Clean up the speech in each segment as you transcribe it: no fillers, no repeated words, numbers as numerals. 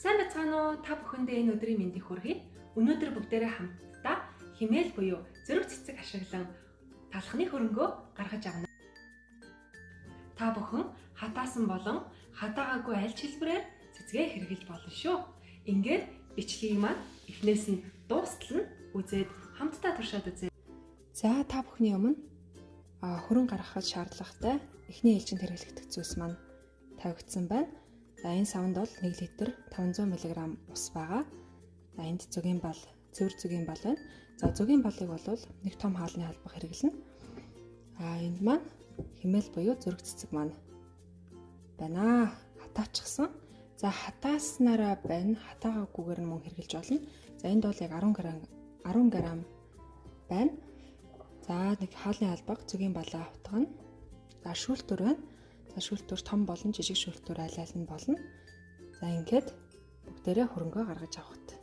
Сайн бацгаана уу? Та бүхэндээ энэ өдрийн мэндийг хүргэе. Өнөөдөр бүгдээрээ хамтдаа химээл буюу зөрөг цэцэг ашиглан талхны хөрөнгөө гаргаж авна. Та бүхэн хатаасан болон хатаагаагүй аль ч хэлбэрээр цэцгээ хэрэглэж болно шүү. Ингээд бичлэгийг маань эхнээс нь дуустал нь үзээд хамтдаа туршаад үзье. За та бүхний өмнө хөрөнгө гаргахад шаардлагатай эхний ээлжинд хэрэглэгдэх зүйлс маань тавигдсан байна. За энэ савнд бол 1 литр 500 мг ус байгаа. За энд зөгийн бал, цэвэр зөгийн бал байна. За зөгийн балыг бол нэг том хаалны халбах хэрэглэнэ. Энд маань химээл буюу зөрөг цэцэг маань байна. Хатаачихсан. За хатааснараа байна. Хатаагаагүйгээр нь мөн хэрэглэж болно. За энд бол яг 10 г байна. За нэг хаалны халбаг зөгийн балаа хутгана. За шүүлтүр байна. За шүүлтүр том болон жижиг шүүлтүр аль аль нь болно. За ингээд бүгдээрээ хөрөнгөө гаргаж авахт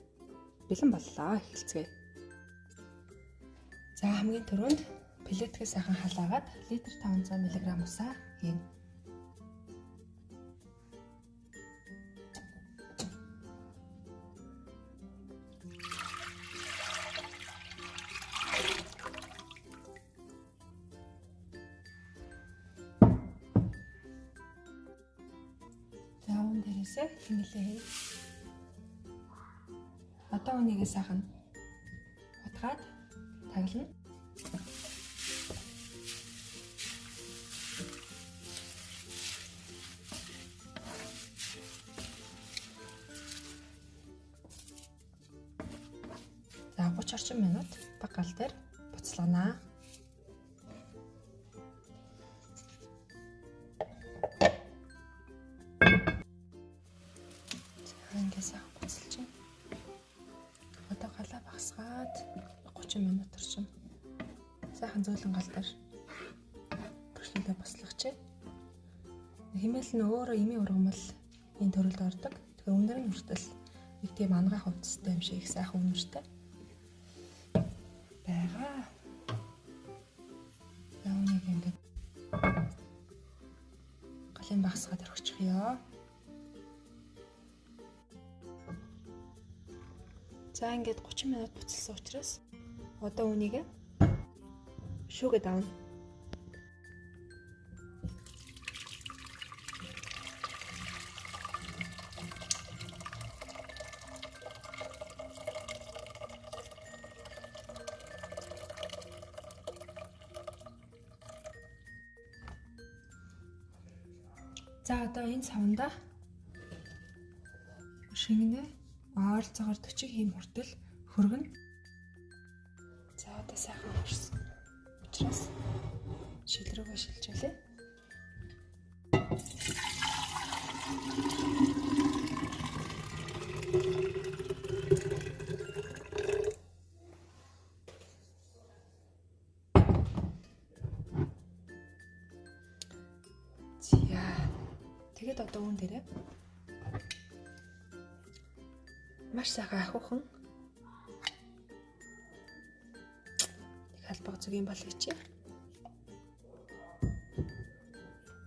бэлэн боллоо. Эхэлцгээе. За хамгийн түрүүнд плетгээ сайхан халаагаад литр 500 мг усаар хийн. Дээрээсээ хингэлээ. Одоо үнийг сайхан утгаад таглана. За 30 орчим минут баг гал дээр буцалганаа. Сайхан буцалж байна. Одоо галаа багасгаад 30 минут орчим сайхан зөөлөн гал дээр бүрхлээ бослогчээ. Химээл нь өөрөө эмийн ургамал энэ төрөлд ордог. Тэгэхээр өндөр нь хүртэл нэг тийм ангаах хувцастай юм шиг их сайхан үнэртэй байгаа. Яанийг ингэж галын багасгаад орчихъё. За ингээд 30 минут буцалсан учраас одоо үнийг шүүгээд авна. За одоо энэ савнда шингэнэ ойролцоогоор 40 хэм хүртэл хөргөнө. За одоо сайхан хөрсөн. Учраас шилрүүгээ шилжүүлээ. Тэгээд одоо үүн дээрээ маш сайхан ахиухан нэг халбаг зөгийн бол хийчээ.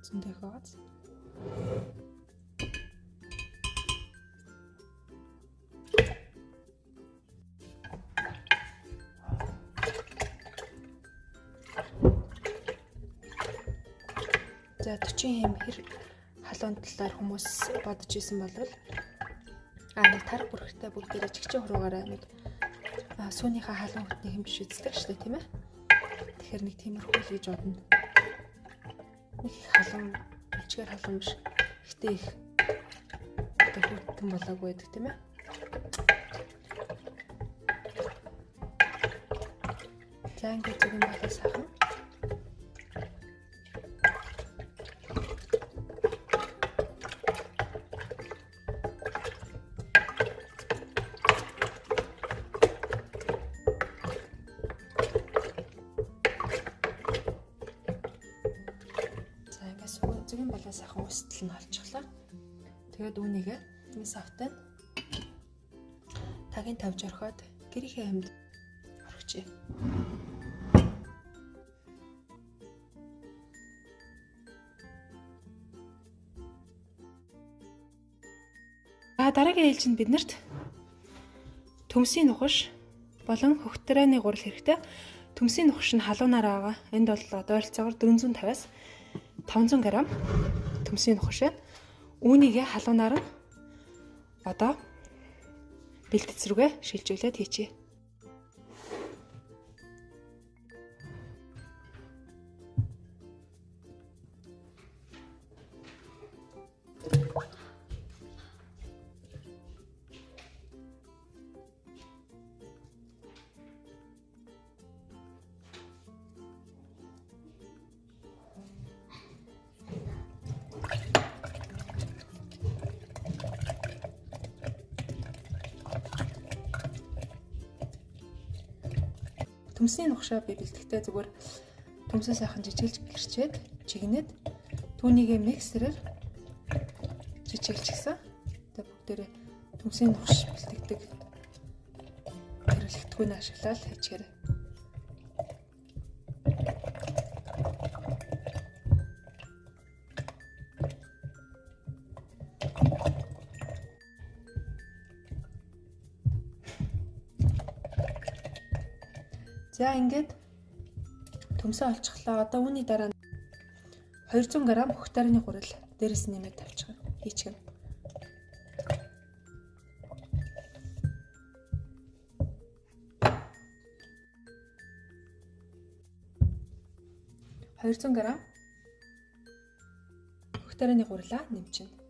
Зөндөө хаац. За 40 хэм хэрэг халуун талаар хүмүүс бодож исэн бол нэг тарга бүрхтэй бүгдээрээ чигчээ хуруугаараа нэг сүүнийхээ халуун хөтний хэм биш үздэг шүү дээ, тийм ээ. Тэгэхээр нэг тиймэрхүү л гэж бодно. Нэг их халуун, ичгээр халуун биш. Ихтэй их одоо хөтөн болоогүй байдаг, тийм ээ. За ингээд зөгийн болоо сайхан. Зөгийн болоо сайхан устал нь олчихлоо. Тэгээд үүнийг энэ савтай тагийн тавьж орхиод гэрийнхээ амьд орхичээ. Дараагийн ээлжинд биднэрт төмсийн нухаш болон хөхтөрөөний гурал хэрэгтэй. Төмсийн нухаш нь халуунаар байгаа. Энд бол ойролцоогоор 450-аас 500 г төмсийн нухаш байна. Үүнийг халуунаар нь одоо бэлтгэц рүүгээ шилжүүлээд хийчихье. Төмсийн нухшаа би бэлтгэхдээ зүгээр төмсөө сайхан жижиглж гэрчээд чигнээд түүнийг миксерээр жижиглчихсэн. Тэгээ бүгдээрээ төмсийн нухш бэлтгэдэг хэрэглэгдэхүүн ашиглаад хийчихээрэй. За ингээд төмсөө олчихлоо. Одоо үүний дараа 200 г хөхтөрөөний гурал дээрээс нэмээд тавьчих. Хийчихнэ. $200 г хөхтөрөөний гуралаа нэмчихнэ.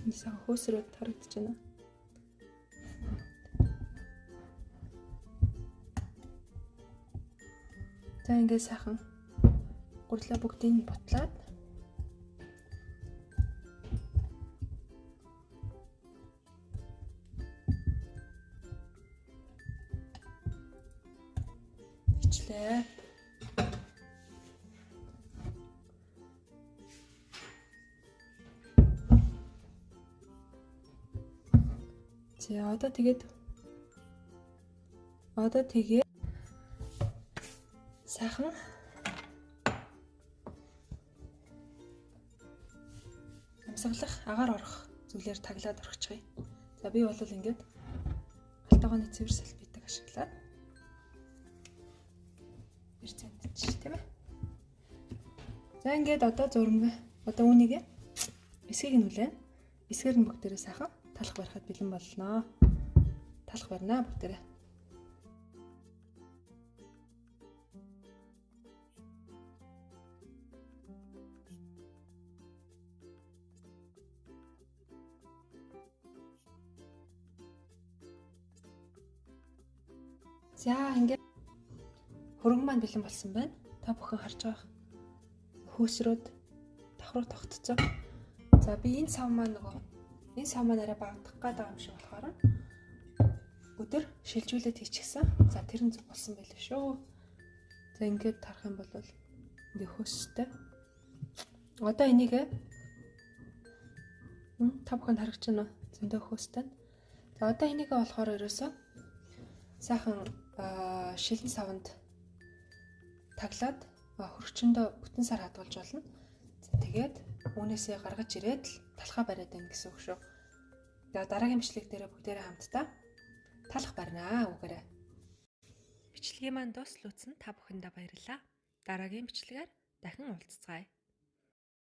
Нисаа хөөсрөөд харагдаж байна. За ингээд сайхан гурлаа бүгдийг бутлаад ичлээ. За одоо тэгээд сайхан амсгалах, агаар орох зүйлээр таглаад орчихъя. За би бол ингээд алтайгооны цэвэр салфетыг ашиглаад ирцэнтэж тийм ээ. За ингээд одоо зурмаг. Одоо үүнийг эсгийг нь хүлээн. Эсгээр нь бүгдээрээ сайхан талах барихад бэлэн боллоо. Талах барина бүгдээрээ. За ингээд хөрөнгө маань бэлэн болсон байна. Та бүхэн харж байгаа хөөсрөөд давхруу тогтцоо. За би энэ сав маань энэ сав маань арай багадах гэдэг юм шиг болохоор өдөр шилжүүлээд хийчихсэн. За тэр нь болсон байлээ шүү. За ингээд тарах юм бол ингээ хөөстэй. Одоо энийг та бүхэнд харагч байна уу? Зөндөө хөөстэй. За одоо энийг болохоор ерөөсөө сайхан шилэн савнд таглаад хөргөчөндөө бүтэн сар хадгалж болно. Тэгээд үүнээсээ гаргаж ирээд талхаа бариад байна гэсэн үг шүү. Тэгээд дараагийн бичлэг дээр бүгдээрээ хамтдаа талах барина үгээрээ. Бичлэгийн маань дуслуулсан та бүхэндээ баярлалаа. Дараагийн бичлэгээр дахин уулзцгаая.